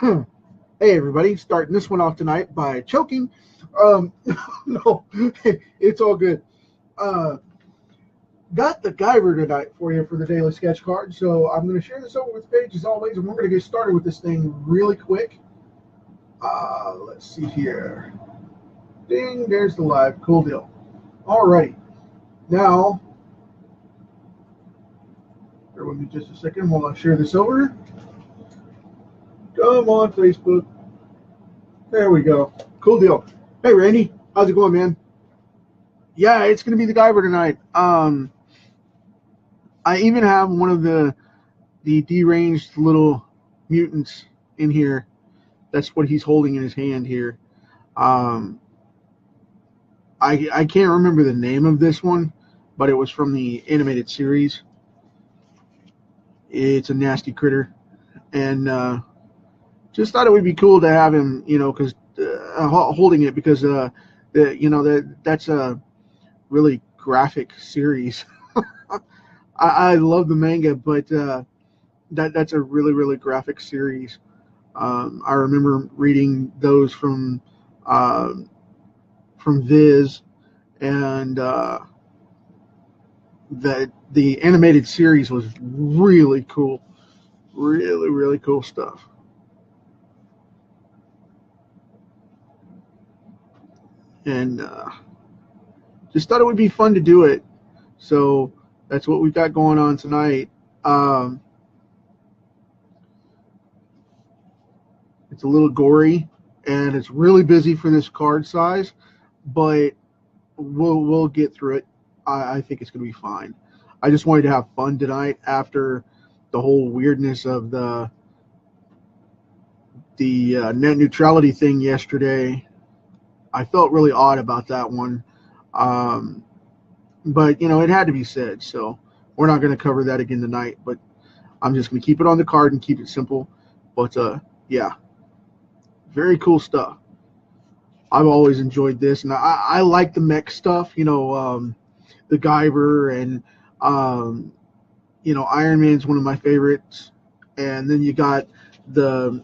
Hey everybody, starting this one off tonight by choking. No, it's all good. Uh, got the Guyver tonight for you for the daily sketch card. So I'm going to share this over with Paige as always, and we're going to get started with this thing really quick. Let's see here. Ding, there's the live. Cool deal. Alrighty. Now, bear with me just a second while I share this over. Come on, Facebook. There we go. Cool deal. Hey, Randy. How's it going, man? Yeah, it's going to be the Guyver tonight. I even have one of the deranged little mutants in here. That's what he's holding in his hand here. I can't remember the name of this one, but it was from the animated series. It's a nasty critter, and just thought it would be cool to have him, because holding it because that's a really graphic series. I love the manga, but that's a really, really graphic series. I remember reading those from Viz, and the animated series was really cool, really, really cool stuff. And just thought it would be fun to do it. So that's what we've got going on tonight. It's a little gory, and it's really busy for this card size, but we'll get through it. I think it's going to be fine. I just wanted to have fun tonight after the whole weirdness of the net neutrality thing yesterday. I felt really odd about that one. But, it had to be said, so we're not going to cover that again tonight, but I'm just going to keep it on the card and keep it simple. But, yeah, very cool stuff. I've always enjoyed this, and I like the mech stuff, the Guyver, and, Iron Man's one of my favorites, and then you got the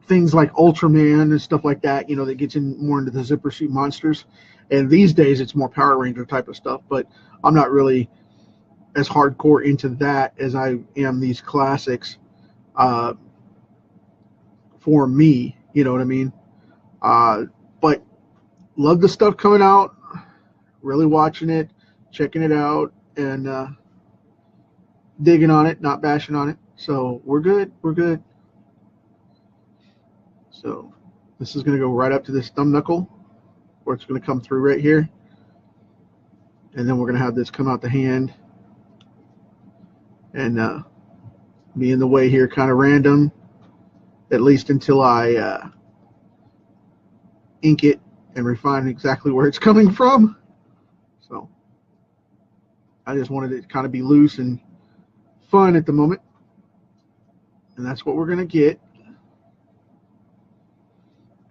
things like Ultraman and stuff like that, that gets in more into the zipper suit monsters. And these days it's more Power Ranger type of stuff, but I'm not really as hardcore into that as I am these classics. For me, you know what I mean? But love the stuff coming out, really watching it, checking it out, and digging on it, not bashing on it. So we're good. So this is going to go right up to this thumb knuckle, where it's going to come through right here. And then we're going to have this come out the hand and be in the way here, kind of random, at least until I ink it and refine exactly where it's coming from. So I just wanted it to kind of be loose and fun at the moment. And that's what we're going to get.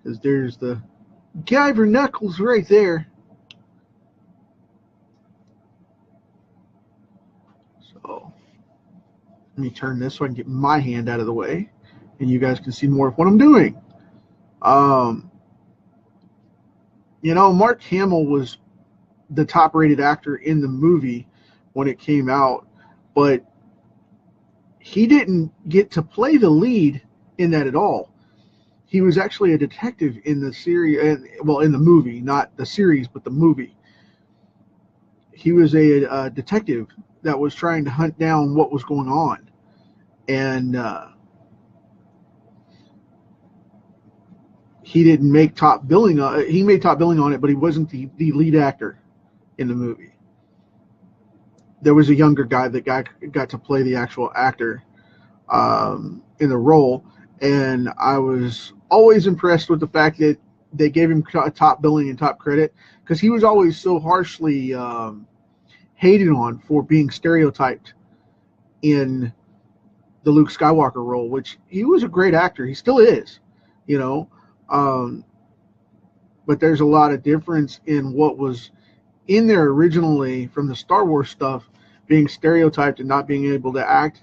Because there's the Guyver knuckles right there. So let me turn this so I can get my hand out of the way, and you guys can see more of what I'm doing. Mark Hamill was the top-rated actor in the movie when it came out, but he didn't get to play the lead in that at all. He was actually a detective in the series, in the movie, not the series, but the movie. He was a detective that was trying to hunt down what was going on. And he didn't make top billing. He made top billing on it, but he wasn't the lead actor in the movie. There was a younger guy that got to play the actual actor in the role. And I was always impressed with the fact that they gave him top billing and top credit, because he was always so harshly hated on for being stereotyped in the Luke Skywalker role, which he was a great actor. He still is, but there's a lot of difference in what was in there originally from the Star Wars stuff, being stereotyped and not being able to act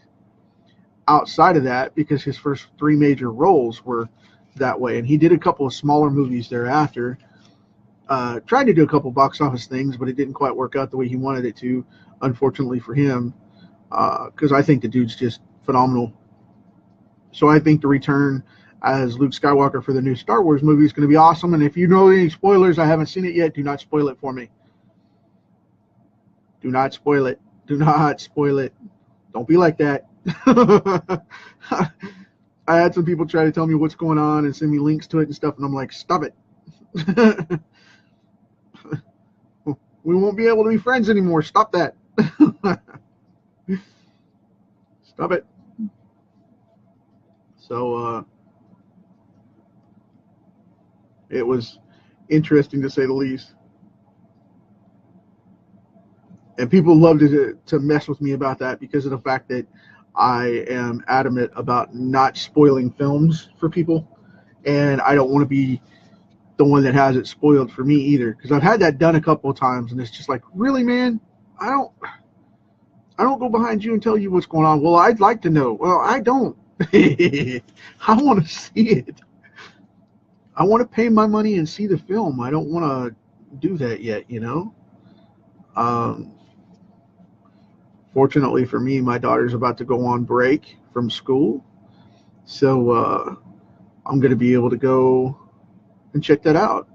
outside of that, because his first 3 major roles were that way, and he did a couple of smaller movies thereafter. Tried to do a couple box office things, but it didn't quite work out the way he wanted it to, unfortunately for him, because I think the dude's just phenomenal. So I think the return as Luke Skywalker for the new Star Wars movie is going to be awesome. And if you know any spoilers, I haven't seen it yet, do not spoil it for me. Do not spoil it. Do not spoil it. Don't be like that. I had some people try to tell me what's going on and send me links to it and stuff, and I'm like, stop it. We won't be able to be friends anymore. Stop that. Stop it. So it was interesting to say the least. And people love to mess with me about that because of the fact that I am adamant about not spoiling films for people. And I don't want to be the one that has it spoiled for me either. Because I've had that done a couple of times, and it's just like, really, man? I don't go behind you and tell you what's going on. Well, I'd like to know. Well, I don't. I want to see it. I want to pay my money and see the film. I don't want to do that yet, you know? Fortunately for me, my daughter's about to go on break from school. So I'm going to be able to go and check that out.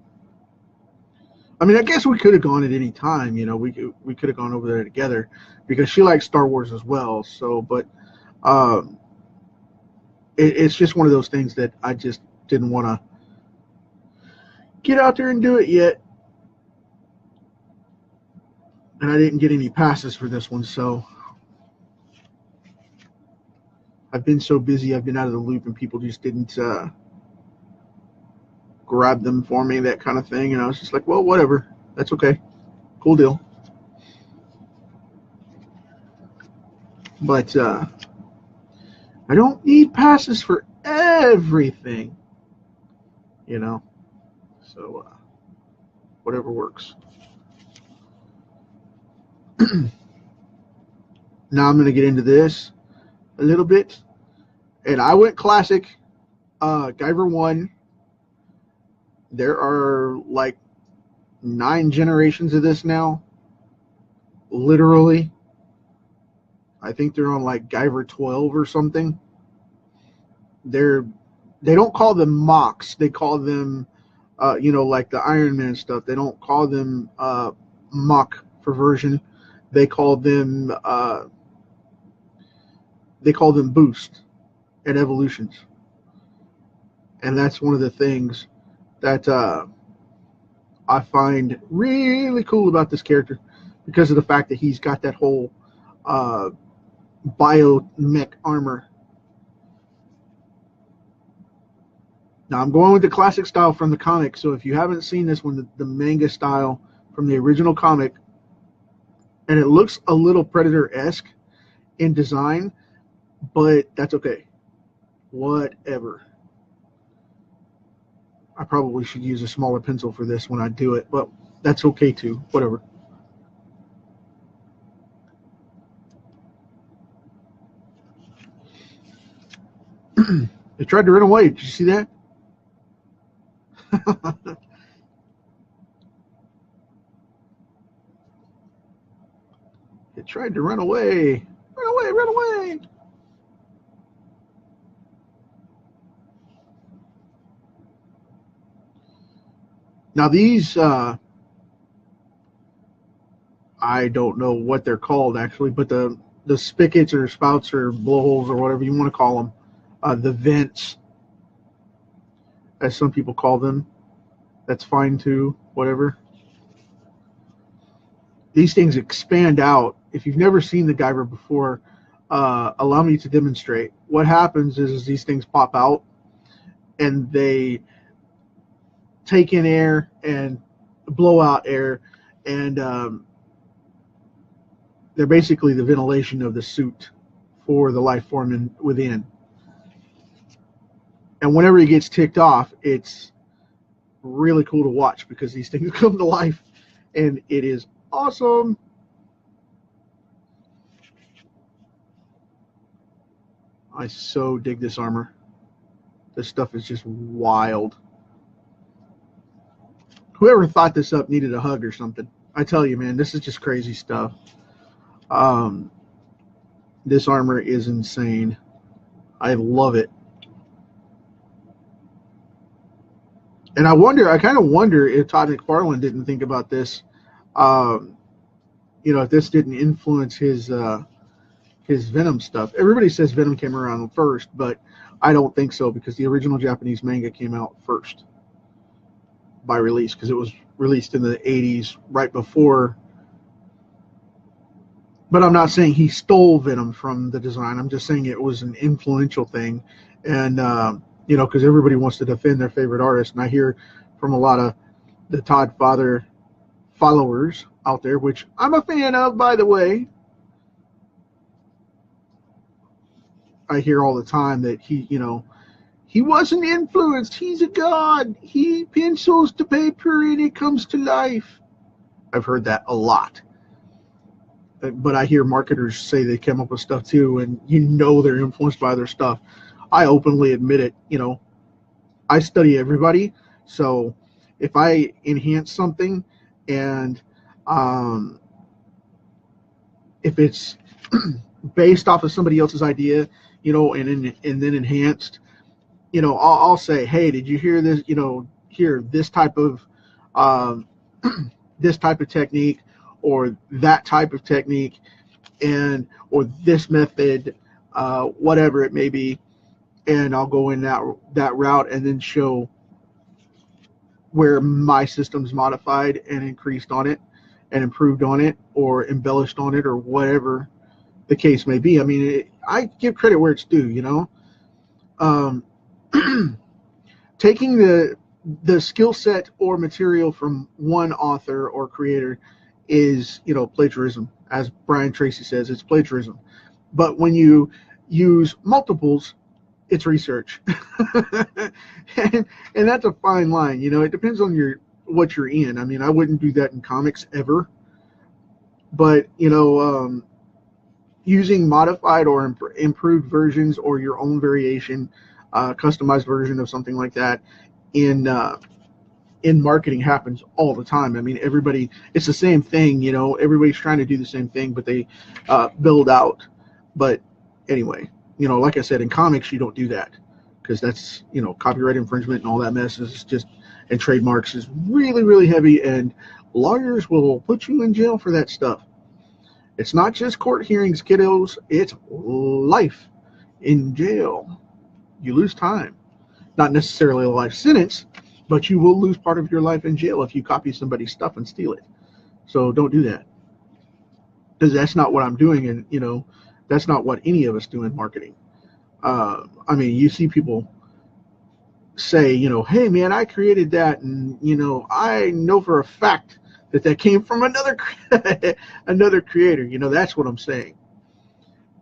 I mean, I guess we could have gone at any time, you know. We could have gone over there together because she likes Star Wars as well. So, but it's just one of those things that I just didn't want to get out there and do it yet. And I didn't get any passes for this one, so I've been so busy, I've been out of the loop, and people just didn't grab them for me, that kind of thing. And I was just like, well, whatever. That's okay. Cool deal. But I don't need passes for everything, you know. So whatever works. Now I'm going to get into this a little bit. And I went classic. Guyver 1. There are like 9 generations of this now. Literally. I think they're on like Guyver 12 or something. They don't call them mocks. They call them, like the Iron Man stuff. They don't call them mock for version. They call them boost and evolutions. And that's one of the things that I find really cool about this character, because of the fact that he's got that whole biomech armor. Now I'm going with the classic style from the comic, so if you haven't seen this one, the manga style from the original comic, and it looks a little Predator-esque in design, but that's okay. Whatever. I probably should use a smaller pencil for this when I do it, but that's okay too. Whatever. It tried to run away. Did you see that? It tried to run away. Run away, run away. Now these, I don't know what they're called actually, but the spigots or spouts or blowholes or whatever you want to call them, the vents, as some people call them, that's fine too, whatever. These things expand out. If you've never seen the Guyver before, allow me to demonstrate. What happens is these things pop out and they take in air and blow out air, and they're basically the ventilation of the suit for the life form within. And whenever he gets ticked off, it's really cool to watch because these things come to life, and it is awesome. I so dig this armor. This stuff is just wild. Whoever thought this up needed a hug or something. I tell you, man, this is just crazy stuff. This armor is insane. I love it. And I kind of wonder if Todd McFarlane didn't think about this. If this didn't influence his Venom stuff. Everybody says Venom came around first, but I don't think so, because the original Japanese manga came out first by release, because it was released in the 80s, right before. But I'm not saying he stole Venom from the design. I'm just saying it was an influential thing. And, because everybody wants to defend their favorite artist. And I hear from a lot of the Todd Father followers out there, which I'm a fan of, by the way. I hear all the time that he wasn't influenced. He's a god. He pencils to paper and it comes to life. I've heard that a lot. But I hear marketers say they come up with stuff too, and they're influenced by their stuff. I openly admit it. I study everybody. So if I enhance something and if it's based off of somebody else's idea, and then enhanced, I'll say, hey, did you hear this? Hear this type of this type of technique, or that type of technique, or this method, whatever it may be, and I'll go in that route and then show where my system's modified and increased on it and improved on it or embellished on it or whatever the case may be. I mean, I give credit where it's due, taking the skill set or material from one author or creator is, plagiarism. As Brian Tracy says, it's plagiarism. But when you use multiples, it's research. and that's a fine line. It depends on what you're in. I mean, I wouldn't do that in comics ever. But, using modified or improved versions or your own variation, customized version of something like that in marketing happens all the time. I mean, it's the same thing, everybody's trying to do the same thing, but they build out. But anyway, like I said, in comics, you don't do that, because that's, copyright infringement and all that mess is just, and trademarks is really, really heavy, and lawyers will put you in jail for that stuff. It's not just court hearings, kiddos. It's life in jail. You lose time. Not necessarily a life sentence, but you will lose part of your life in jail if you copy somebody's stuff and steal it. So don't do that, because that's not what I'm doing, and that's not what any of us do in marketing. I mean, you see people say, hey man, I created that, and I know for a fact that came from another creator. That's what I'm saying.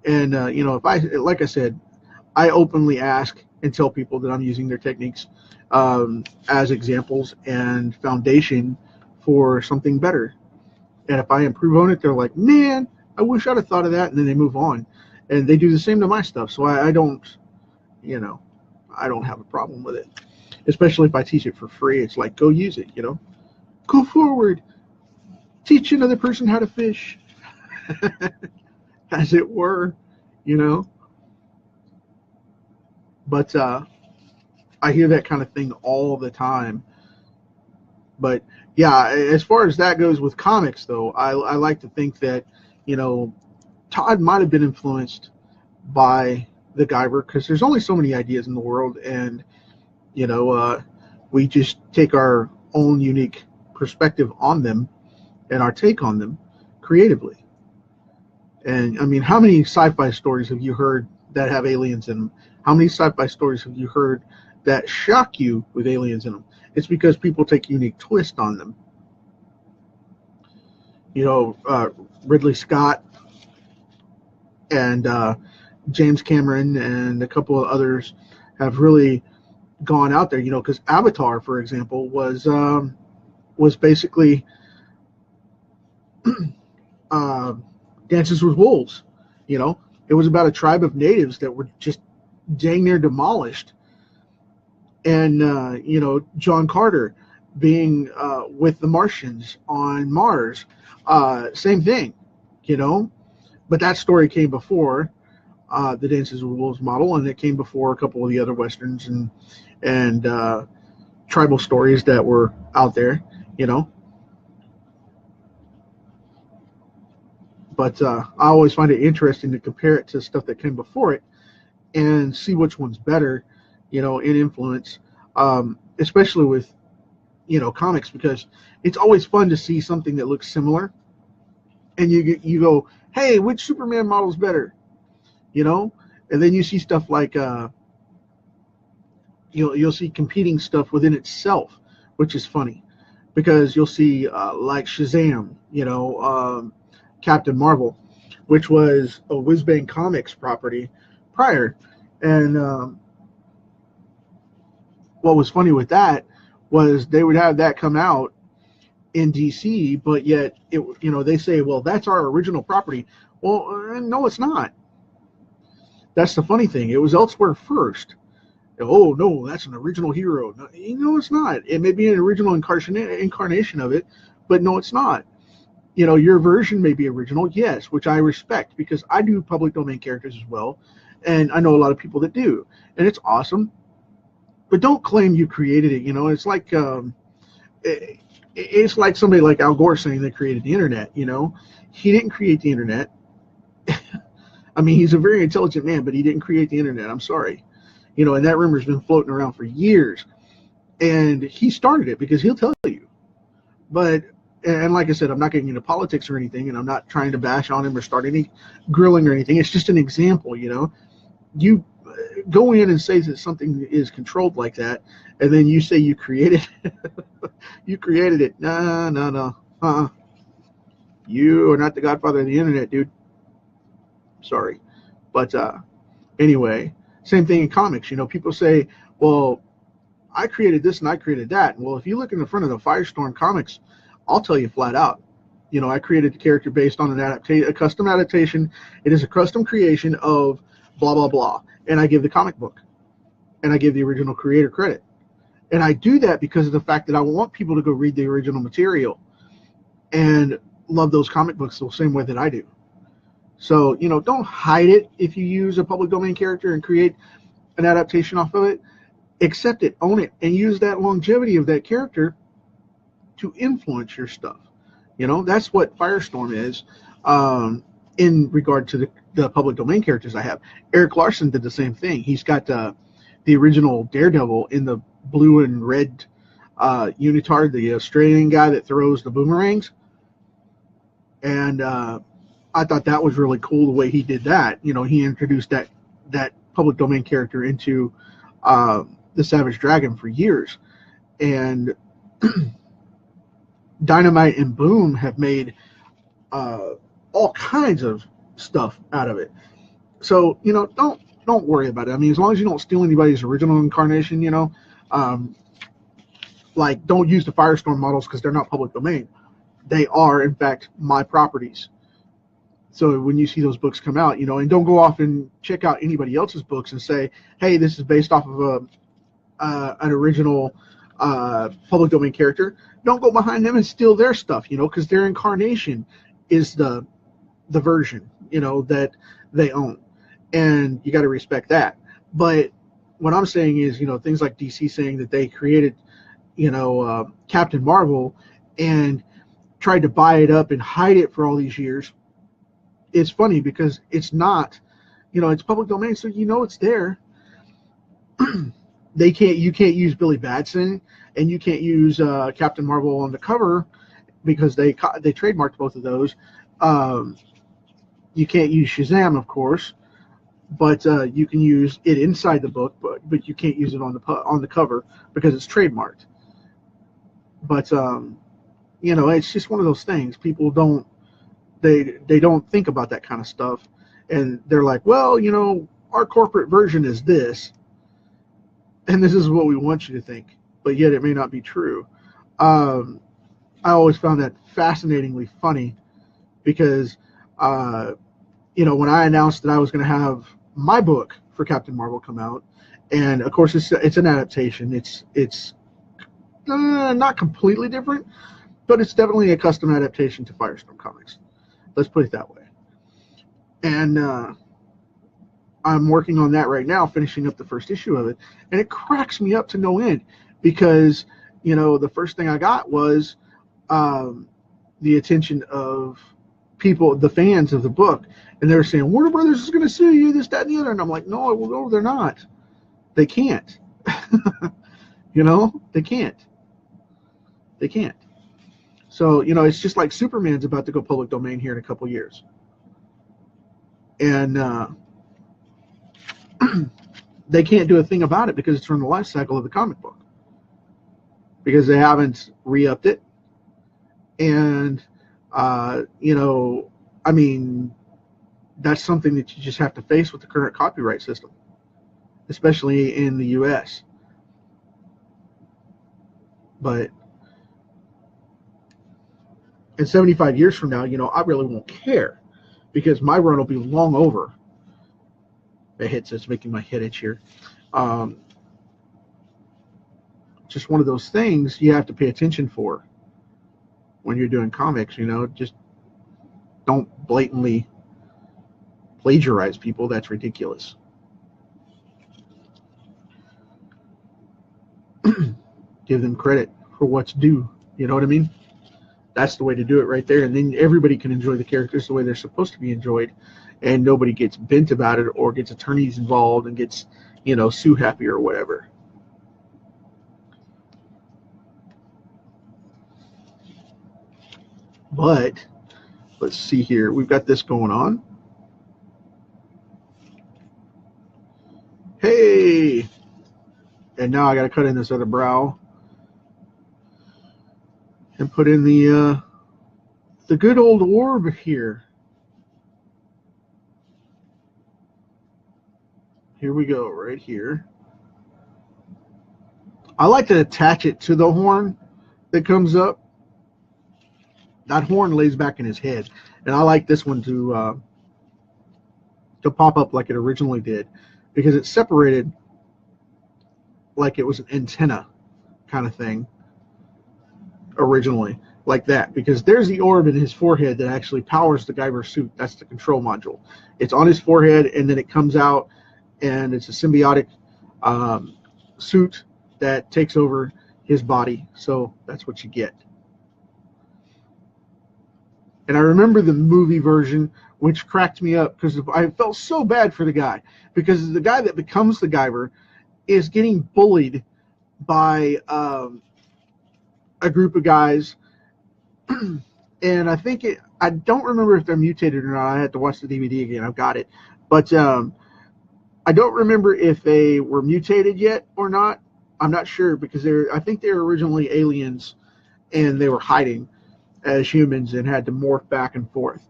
And if like I said, I openly ask and tell people that I'm using their techniques as examples and foundation for something better. And if I improve on it, they're like, man, I wish I'd have thought of that, and then they move on. And they do the same to my stuff. So I don't have a problem with it. Especially if I teach it for free. It's like, go use it, Go forward. Teach another person how to fish. As it were, But I hear that kind of thing all the time. But yeah, as far as that goes with comics, though, I like to think that, Todd might have been influenced by the Guyver, because there's only so many ideas in the world, and we just take our own unique perspective on them and our take on them creatively. And I mean, how many sci-fi stories have you heard that have aliens in them? How many sci-fi stories have you heard that shock you with aliens in them? It's because people take a unique twist on them. Ridley Scott and James Cameron and a couple of others have really gone out there, because Avatar, for example, was basically Dances with Wolves. It was about a tribe of natives that were just dang near demolished. And, John Carter being with the Martians on Mars, same thing, But that story came before the Dances with Wolves model, and it came before a couple of the other Westerns and tribal stories that were out there, But I always find it interesting to compare it to stuff that came before it and see which one's better, in influence, especially with, comics, because it's always fun to see something that looks similar, and you go, hey, which Superman model is better, and then you see stuff like you'll see competing stuff within itself, which is funny, because you'll see like Shazam, Captain Marvel, which was a Viz Comics property prior. And what was funny with that was they would have that come out in DC, but yet they say, well, that's our original property. Well, no, it's not. That's the funny thing. It was elsewhere first. Oh no, that's an original hero. No, it's not. It may be an original incarnation of it, but no, it's not. Your version may be original, yes, which I respect, because I do public domain characters as well, and I know a lot of people that do, and it's awesome. But don't claim you created it. It's like it's like somebody like Al Gore saying they created the internet. He didn't create the internet. I mean, he's a very intelligent man, but he didn't create the internet. I'm sorry. And that rumor's been floating around for years, and he started it, because he'll tell you. But and like I said, I'm not getting into politics or anything, and I'm not trying to bash on him or start any grilling or anything. It's just an example, You go in and say that something is controlled like that, and then you say you created it. You created it. No. You are not the godfather of the internet, dude. Sorry. But anyway, same thing in comics. People say, well, I created this and I created that. Well, if you look in the front of the Firestorm comics, I'll tell you flat out, I created the character based on a custom adaptation. It is a custom creation of blah, blah, blah. And I give the comic book, and I give the original creator credit. And I do that because of the fact that I want people to go read the original material and love those comic books the same way that I do. So, don't hide it if you use a public domain character and create an adaptation off of it. Accept it, own it, and use that longevity of that character to influence your stuff. That's what Firestorm is in regard to the public domain characters I have. Eric Larson did the same thing. He's got the original Daredevil in the blue and red unitard, the Australian guy that throws the boomerangs. And I thought that was really cool the way he did that. He introduced that public domain character into the Savage Dragon for years. And Dynamite and Boom have made all kinds of stuff out of it. So, don't worry about it. I mean, as long as you don't steal anybody's original incarnation, like, don't use the Firestorm models because they're not public domain. They are, in fact, my properties. So when you see those books come out, and don't go off and check out anybody else's books and say, hey, this is based off of an original public domain character. Don't go behind them and steal their stuff, because their incarnation is the version, that they own. And you got to respect that. But what I'm saying is, things like DC saying that they created, Captain Marvel and tried to buy it up and hide it for all these years. It's funny because it's not, it's public domain, so it's there. You can't use Billy Batson, and you can't use Captain Marvel on the cover because they trademarked both of those. You can't use Shazam, of course, but you can use it inside the book, but you can't use it on the cover because it's trademarked. But it's just one of those things. People don't think about that kind of stuff, and they're like, well, our corporate version is this, and this is what we want you to think, but yet it may not be true. I always found that fascinatingly funny because you know, when I announced that I was going to have my book for Captain Marvel come out, and of course it's an adaptation. It's not completely different, but it's definitely a custom adaptation to Firestorm Comics. Let's put it that way. And I'm working on that right now, finishing up the first issue of it, and it cracks me up to no end because, you know, the first thing I got was the attention of people, the fans of the book, and they're saying Warner Brothers is going to sue you, this, that, and the other, and I'm like, no, they're not. They can't. You know, they can't. They can't. So, you know, it's just like Superman's about to go public domain here in a couple years. And they can't do a thing about it because it's from the life cycle of the comic book. Because they haven't re-upped it. And, you know, I mean, that's something that you just have to face with the current copyright system, especially in the U.S. But in 75 years from now, you know, I really won't care because my run will be long over. The headset's making my head itch here. Just one of those things you have to pay attention for when you're doing comics, you know. Just don't blatantly plagiarize people. That's ridiculous. Give them credit for what's due. You know what I mean? That's the way to do it right there. And then everybody can enjoy the characters the way they're supposed to be enjoyed. And nobody gets bent about it or gets attorneys involved and gets, you know, sue happy or whatever. But let's see here. We've got this going on. Hey! And now I got to cut in this other brow and put in the good old orb here. Here we go, right here. I like to attach it to the horn that comes up. That horn lays back in his head, and I like this one to pop up like it originally did, because it's separated like it was an antenna kind of thing originally, like that, because there's the orb in his forehead that actually powers the Guyver suit. That's the control module. It's on his forehead, and then it comes out, and it's a symbiotic suit that takes over his body. So that's what you get. And I remember the movie version, which cracked me up because I felt so bad for the guy, because the guy that becomes the Guyver is getting bullied by a group of guys. And I think I don't remember if they're mutated or not. I had to watch the DVD again. I've got it. But I don't remember if they were mutated yet or not. I'm not sure, because I think they were originally aliens and they were hiding as humans and had to morph back and forth.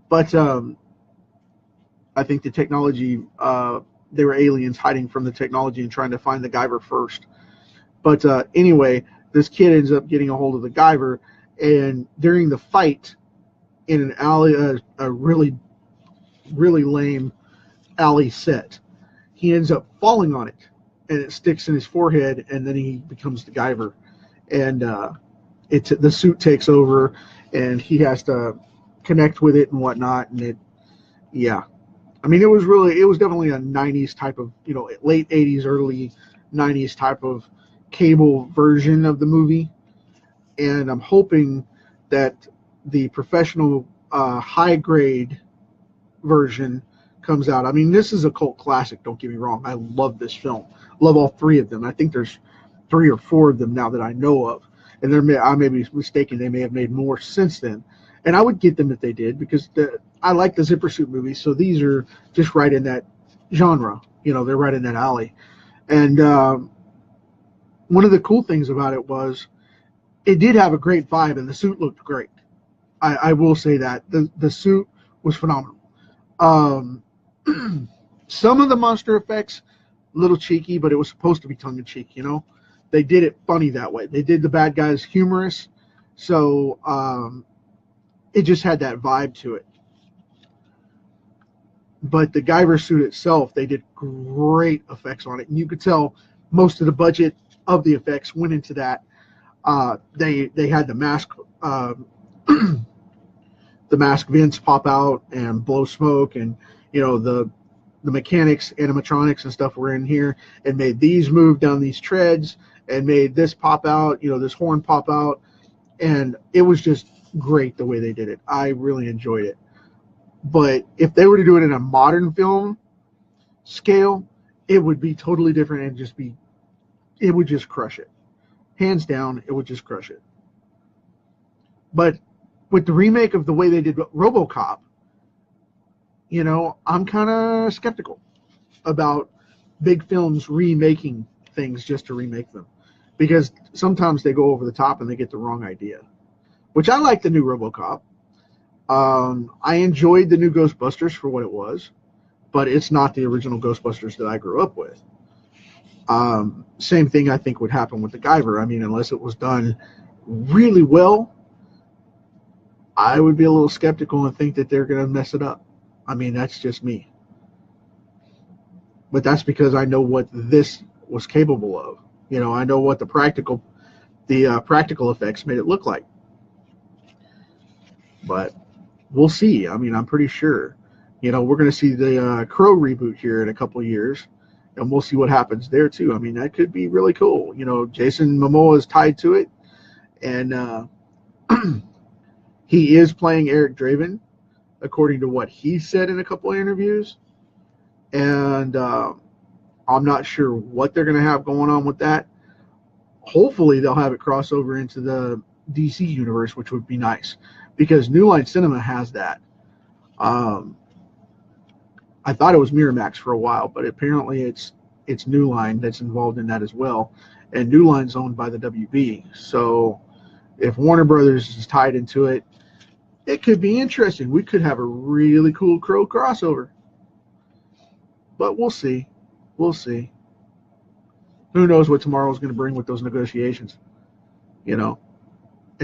But I think the technology, they were aliens hiding from the technology and trying to find the Guyver first. But anyway, this kid ends up getting a hold of the Guyver, and during the fight in an alley, a really, really lame alley set, he ends up falling on it, and it sticks in his forehead, and then he becomes the Guyver. And the suit takes over, and he has to connect with it and whatnot. And yeah, I mean, it was definitely a 90s type of, you know, late 80s, early 90s type of cable version of the movie. And I'm hoping that the professional high grade version comes out. I mean, this is a cult classic, don't get me wrong. I love this film. Love all three of them. I think there's 3 or 4 of them now that I know of. And I may be mistaken, they may have made more since then. And I would get them if they did, because I like the Zipper Suit movies, so these are just right in that genre. You know, they're right in that alley. And one of the cool things about it was it did have a great vibe, and the suit looked great. I will say that. The suit was phenomenal. Some of the monster effects, a little cheeky, but it was supposed to be tongue-in-cheek, you know? They did it funny that way. They did the bad guys humorous, so it just had that vibe to it. but the Guyver suit itself, they did great effects on it, and you could tell most of the budget of the effects went into that. They had the mask, the mask vents pop out and blow smoke, and the mechanics, animatronics, and stuff were in here and made these move down these treads and made this pop out, this horn pop out, and it was just great the way they did it. I really enjoyed it. But if they were to do it in a modern film scale, it would be totally different and it would just crush it. Hands down, it would just crush it. But with the remake of the way they did RoboCop, I'm kind of skeptical about big films remaking things just to remake them, because sometimes they go over the top and they get the wrong idea. Which I like the new RoboCop. I enjoyed the new Ghostbusters for what it was, but it's not the original Ghostbusters that I grew up with. Same thing I think would happen with the Guyver. I mean, unless it was done really well, I would be a little skeptical and think that they're going to mess it up. I mean, that's just me. But that's because I know what this was capable of. I know what the practical effects made it look like. But we'll see. I mean, I'm pretty sure. We're going to see the Crow reboot here in a couple of years, and we'll see what happens there too. I mean, that could be really cool. Jason Momoa is tied to it, and he is playing Eric Draven, according to what he said in a couple of interviews. And I'm not sure what they're going to have going on with that. Hopefully, they'll have it cross over into the DC universe, which would be nice, because New Line Cinema has that. I thought it was Miramax for a while, but apparently it's New Line that's involved in that as well. And New Line's owned by the WB. So if Warner Brothers is tied into it, it could be interesting. We could have a really cool Crow crossover. But we'll see. We'll see. Who knows what tomorrow's going to bring with those negotiations, And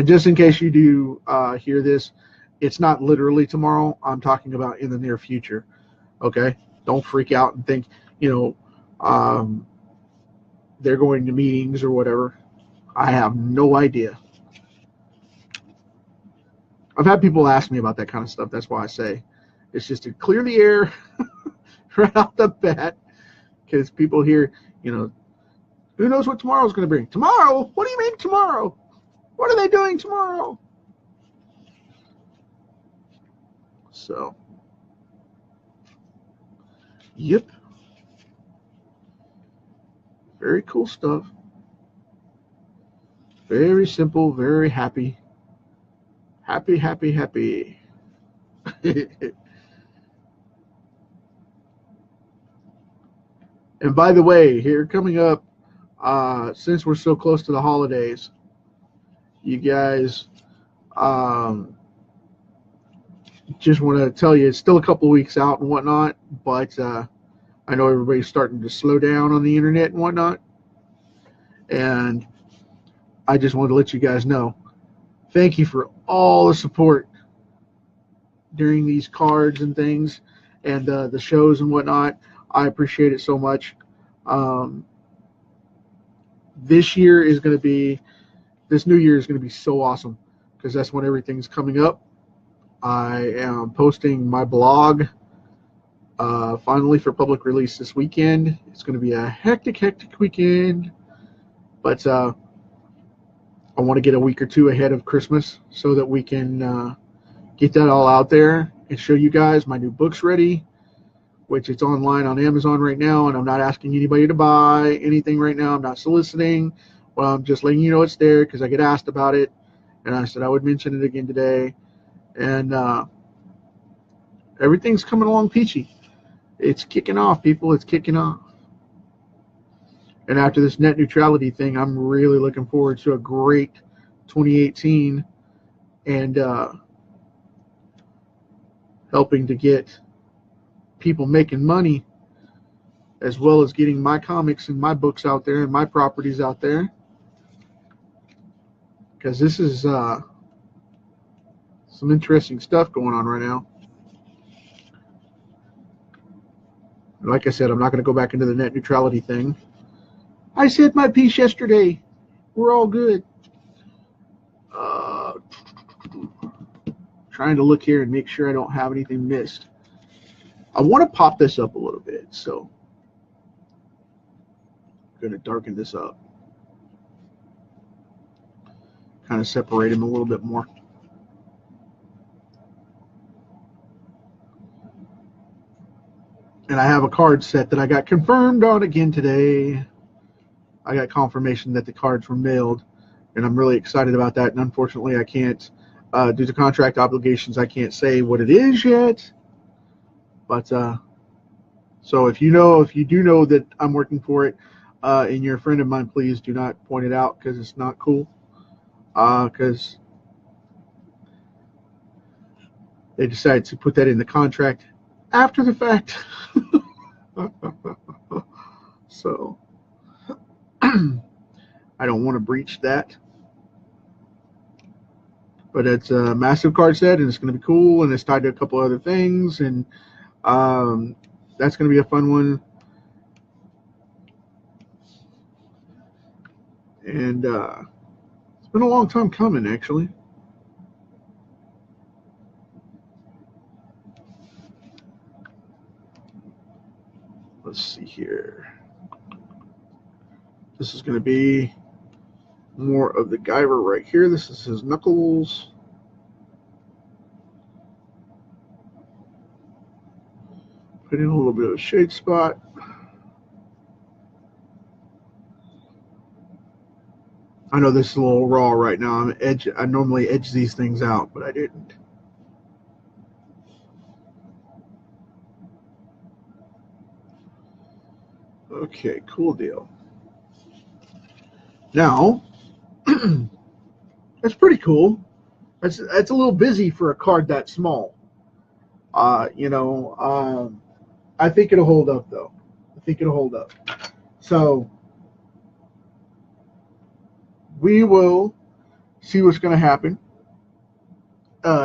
just in case you do hear this, it's not literally tomorrow. I'm talking about in the near future. Okay? Don't freak out and think, they're going to meetings or whatever. I have no idea. I've had people ask me about that kind of stuff. That's why I say it's just to clear the air right off the bat, because people hear, who knows what tomorrow's going to bring? Tomorrow? What do you mean tomorrow? What are they doing tomorrow? So, yep. Very cool stuff. Very simple, very happy. Happy, happy, happy. And by the way, here coming up, since we're so close to the holidays, you guys, just want to tell you, it's still a couple of weeks out and whatnot, but I know everybody's starting to slow down on the internet and whatnot, and I just wanted to let you guys know, thank you for all the support during these cards and things, and the shows and whatnot. I appreciate it so much. This new year is going to be so awesome, because that's when everything's coming up. I am posting my blog finally for public release this weekend. It's going to be a hectic weekend, but I want to get a week or two ahead of Christmas so that we can get that all out there and show you guys my new book's ready, which it's online on Amazon right now, and I'm not asking anybody to buy anything right now. I'm not soliciting. Well, I'm just letting you know it's there because I get asked about it, and I said I would mention it again today. And everything's coming along peachy. It's kicking off, people. It's kicking off. And after this net neutrality thing, I'm really looking forward to a great 2018 and helping to get people making money, as well as getting my comics and my books out there and my properties out there. Because this is some interesting stuff going on right now. Like I said, I'm not going to go back into the net neutrality thing. I said my piece yesterday. We're all good. Trying to look here and make sure I don't have anything missed. I want to pop this up a little bit, so I'm going to darken this up. Kind of separate him a little bit more. And I have a card set that I got confirmed on again today. I got confirmation that the cards were mailed, and I'm really excited about that. And unfortunately, I can't, due to contract obligations, I can't say what it is yet. But so if you do know that I'm working for it, and you're a friend of mine, please do not point it out because it's not cool. Because they decided to put that in the contract after the fact. So I don't want to breach that. But it's a massive card set, and it's going to be cool, and it's tied to a couple other things, and that's going to be a fun one. And it's been a long time coming, actually. Let's see here. This is going to be more of the Guyver right here. This is his knuckles. Put in a little bit of a shade spot. I know this is a little raw right now. I normally edge these things out, but I didn't. Okay, cool deal. Now, that's pretty cool. That's a little busy for a card that small. I think it'll hold up, though. I think it'll hold up. So we will see what's going to happen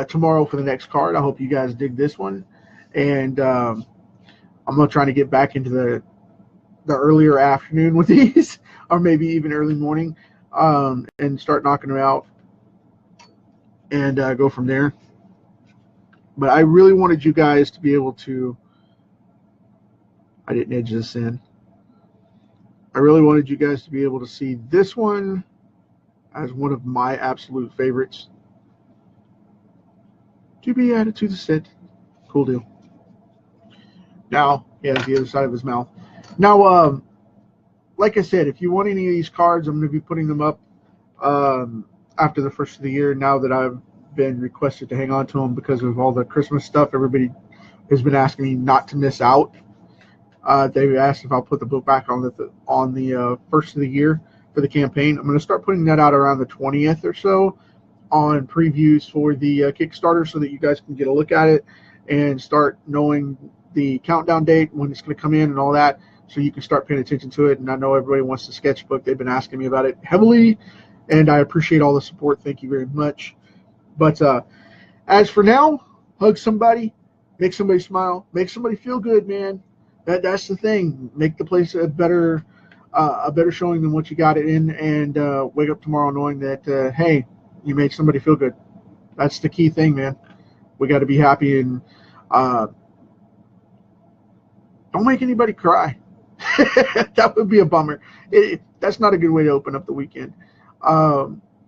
tomorrow for the next card. I hope you guys dig this one. And I'm going to try to get back into the earlier afternoon with these, or maybe even early morning, and start knocking them out and go from there. But I really wanted you guys to be able to, I didn't edge this in. I really wanted you guys to be able to see this one as one of my absolute favorites to be added to the set. Cool deal. Now, he has the other side of his mouth. Now, like I said, if you want any of these cards, I'm going to be putting them up after the first of the year. Now that I've been requested to hang on to them because of all the Christmas stuff, everybody has been asking me not to miss out. They've asked if I'll put the book back on the first of the year for the campaign. I'm going to start putting that out around the 20th or so on previews for the Kickstarter, so that you guys can get a look at it and start knowing the countdown date, when it's going to come in and all that, so you can start paying attention to it. And I know everybody wants the sketchbook. They've been asking me about it heavily, and I appreciate all the support. Thank you very much. But as for now, hug somebody, make somebody smile, make somebody feel good, man. That's the thing. Make the place a better showing than what you got it in, and wake up tomorrow knowing that hey, you made somebody feel good. That's the key thing, man. We got to be happy, and don't make anybody cry. That would be a bummer. That's not a good way to open up the weekend.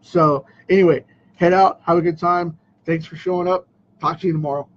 So anyway, head out, have a good time. Thanks for showing up. Talk to you tomorrow.